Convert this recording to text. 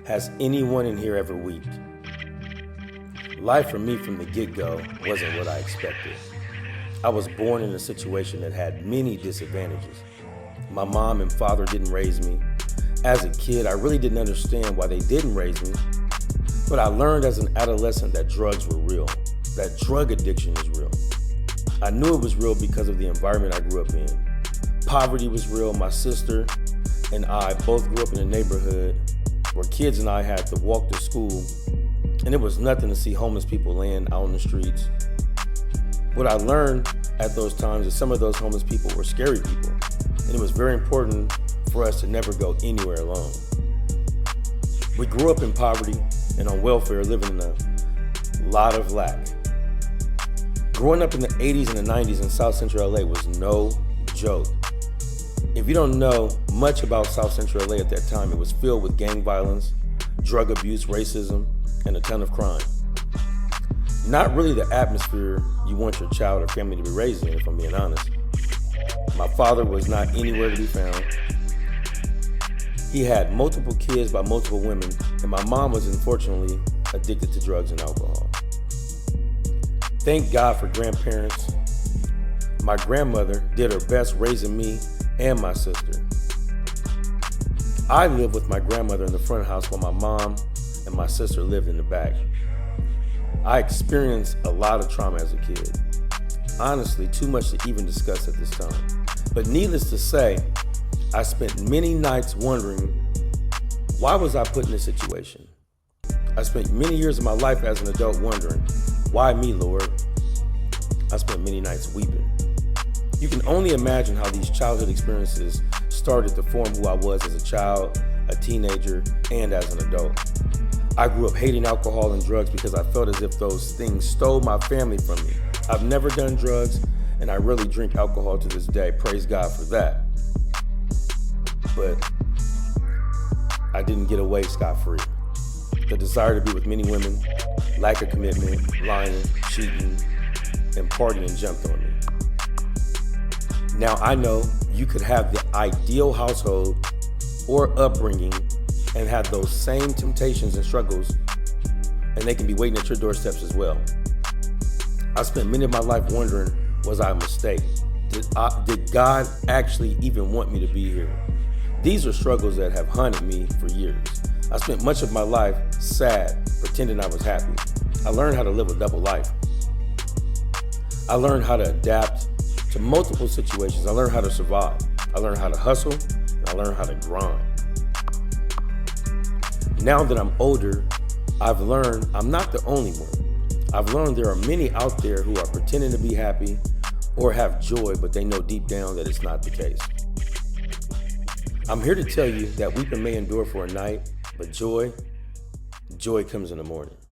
Has anyone in here ever weeped? Life for me from the get-go wasn't what I expected. I was born in a situation that had many disadvantages. My mom and father didn't raise me. As a kid, I really didn't understand why they didn't raise me, but I learned as an adolescent that drugs were real, that drug addiction is real. I knew it was real because of the environment I grew up in. Poverty was real. My sister and I both grew up in a neighborhood where kids and I had to walk to school, and it was nothing to see homeless people laying out in the streets. What I learned at those times is some of those homeless people were scary people, and it was very important for us to never go anywhere alone. We grew up in poverty and on welfare, living in a lot of lack. Growing up in the 80s and the 90s in South Central LA was no joke. If you don't know much about South Central LA at that time, it was filled with gang violence, drug abuse, racism, and a ton of crime. Not really the atmosphere you want your child or family to be raised in, if I'm being honest. My father was not anywhere to be found. He had multiple kids by multiple women, and my mom was unfortunately addicted to drugs and alcohol. Thank God for grandparents. My grandmother did her best raising me and my sister. I lived with my grandmother in the front house while my mom and my sister lived in the back. I experienced a lot of trauma as a kid. Honestly, too much to even discuss at this time. But needless to say, I spent many nights wondering, why was I put in this situation? I spent many years of my life as an adult wondering, why me, Lord? I spent many nights weeping. You can only imagine how these childhood experiences started to form who I was as a child, a teenager, and as an adult. I grew up hating alcohol and drugs because I felt as if those things stole my family from me. I've never done drugs, and I rarely drink alcohol to this day. Praise God for that. But I didn't get away scot-free. The desire to be with many women, lack of commitment, lying, cheating, and partying jumped on me. Now I know you could have the ideal household or upbringing and have those same temptations and struggles, and they can be waiting at your doorsteps as well. I spent many of my life wondering, was I a mistake? Did God actually even want me to be here? These are struggles that have haunted me for years. I spent much of my life sad, pretending I was happy. I learned how to live a double life. I learned how to adapt to multiple situations. I learned how to survive. I learned how to hustle, and I learned how to grind. Now that I'm older, I've learned I'm not the only one. I've learned there are many out there who are pretending to be happy or have joy, but they know deep down that it's not the case. I'm here to tell you that weeping may endure for a night, but joy comes in the morning.